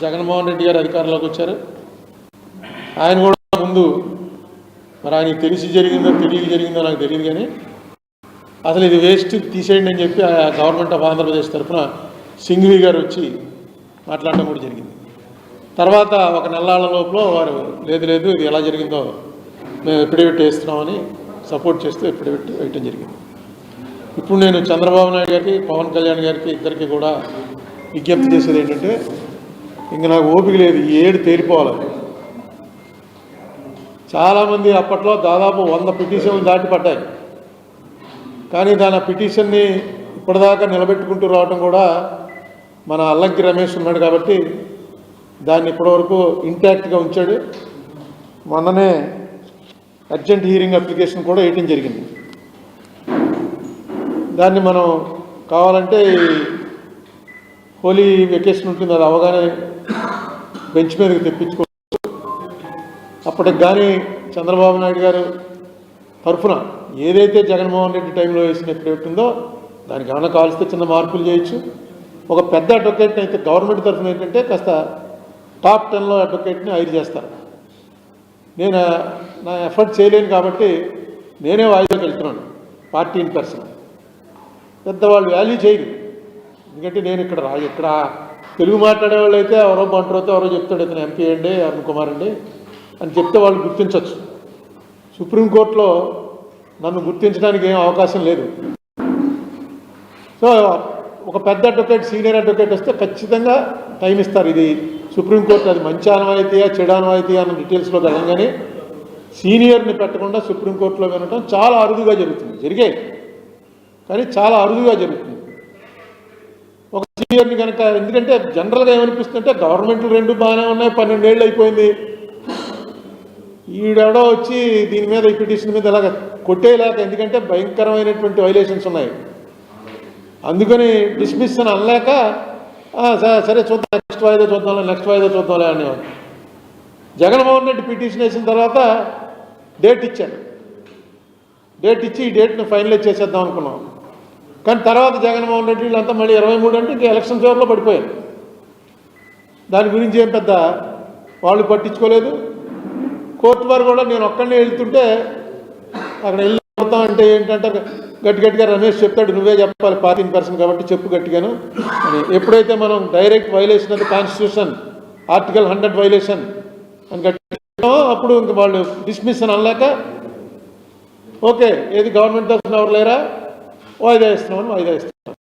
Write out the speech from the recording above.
జగన్మోహన్ రెడ్డి గారు అధికారంలోకి వచ్చారు. ఆయన కూడా ముందు మరి ఆయనకి తెలిసి జరిగిందో తెలియక జరిగిందో నాకు తెలియదు, కానీ అసలు ఇది వేస్ట్ తీసేయండి అని చెప్పి గవర్నమెంట్ ఆఫ్ ఆంధ్రప్రదేశ్ తరఫున సింఘ్వి గారు వచ్చి మాట్లాడడం కూడా జరిగింది. తర్వాత ఒక నెలల లోపల వారు లేదు ఇది ఎలా జరిగిందో మేము ఎఫిడవిట్ వేస్తున్నామని సపోర్ట్ చేస్తూ ఎఫిడవిట్ వేయటం జరిగింది. ఇప్పుడు నేను చంద్రబాబు నాయుడు గారికి, పవన్ కళ్యాణ్ గారికి ఇద్దరికి కూడా విజ్ఞప్తి చేసేది ఏంటంటే, ఇంక నాకు ఓపిక లేదు, ఈ ఏడు తేలిపోవాలి. చాలామంది అప్పట్లో దాదాపు 100 పిటిషన్లు దాటి పడ్డాయి, కానీ దాని పిటిషన్ని ఇప్పటిదాకా నిలబెట్టుకుంటూ రావడం కూడా మన అల్లంకి రమేష్ ఉన్నాడు కాబట్టి దాన్ని ఇప్పటివరకు ఇంటాక్ట్గా ఉంచాడు. మొన్ననే అర్జెంట్ హీరింగ్ అప్లికేషన్ కూడా వేయటం జరిగింది. దాన్ని మనం కావాలంటే హోలీ వెకేషన్ ఉంటుంది, అది అవగానే బెంచ్ మీదకి తెప్పించుకోవచ్చు. అప్పటికి కానీ చంద్రబాబు నాయుడు గారు తరఫున ఏదైతే జగన్మోహన్ రెడ్డి టైంలో వేసిన ఎఫిడవిట్ ఉందో దానికి ఏమైనా కావాల్స్తే చిన్న మార్పులు చేయొచ్చు. ఒక పెద్ద అడ్వకేట్ని అయితే గవర్నమెంట్ తరఫున ఏంటంటే కాస్త టాప్ 10లో అడ్వకేట్ని హైర్ చేస్తారు. నేను నా ఎఫర్ట్ చేయలేను కాబట్టి నేనే వాయిదాకి వెళ్తున్నాను. పార్టీ ఇన్ పర్సన్ పెద్దవాళ్ళు వాల్యూ చేయరు, ఎందుకంటే నేను ఇక్కడ తెలుగు మాట్లాడే వాళ్ళు అయితే ఎవరో బంటరోతో ఎవరో చెప్తాడు ఇతను ఎంపీ అండి అరుణ్ కుమార్ అండి అని చెప్తే వాళ్ళు గుర్తించవచ్చు. సుప్రీంకోర్టులో నన్ను గుర్తించడానికి ఏం అవకాశం లేదు. సో ఒక పెద్ద అడ్వకేట్, సీనియర్ అడ్వకేట్ వస్తే ఖచ్చితంగా టైం ఇస్తారు. ఇది సుప్రీంకోర్టు అది మంచి ఆనవాయితీయా చెడు ఆనవాయితీయా అన్న డీటెయిల్స్లో వెళ్ళగానే సీనియర్ని పెట్టకుండా సుప్రీంకోర్టులో వినటం చాలా అరుదుగా జరుగుతుంది. జరిగే కానీ చాలా అరుదుగా జరుగుతుంది. ఒక సీనియర్ని కనుక, ఎందుకంటే జనరల్గా ఏమనిపిస్తుందంటే గవర్నమెంట్లు 2 బాగానే ఉన్నాయి, 12 ఏళ్ళు అయిపోయింది, ఈడెవడో వచ్చి దీని మీద ఈ పిటిషన్ మీద ఇలాగ కొట్టేయలేక, ఎందుకంటే భయంకరమైనటువంటి వైలేషన్స్ ఉన్నాయి, అందుకని డిస్మిస్ అని అనలేక సరే చూద్దాం నెక్స్ట్ వాయిదా చూద్దాంలే అనేవాడు. జగన్మోహన్ రెడ్డి పిటిషన్ వేసిన తర్వాత డేట్ ఇచ్చారు. డేట్ ఇచ్చి ఈ డేట్ని ఫైనలైజ్ చేసేద్దాం అనుకున్నాం. కానీ తర్వాత జగన్మోహన్ రెడ్డి వీళ్ళంతా మళ్ళీ 23 అంటే ఇంకా ఎలక్షన్ ఫేవర్లో పడిపోయారు. దాని గురించి ఏం పెద్ద వాళ్ళు పట్టించుకోలేదు. కోర్టు వారు కూడా నేను ఒక్కడనే వెళ్తుంటే అక్కడ వెళ్తాం అంటే ఏంటంటే గట్టిగా రమేష్ చెప్తాడు, నువ్వే చెప్పాలి పార్టీ ఇన్ పర్సన్ కాబట్టి చెప్పు గట్టిగాను అని. ఎప్పుడైతే మనం direct violation of the constitution article 100 violation అని గట్టిగా అప్పుడు ఇంక వాళ్ళు డిస్మిస్ అని అనలేక ఓకే ఏది గవర్నమెంట్ తరఫున ఎవరు లేరా వాయిదా ఇస్తున్నామని వాయిదా ఇస్తున్నాం.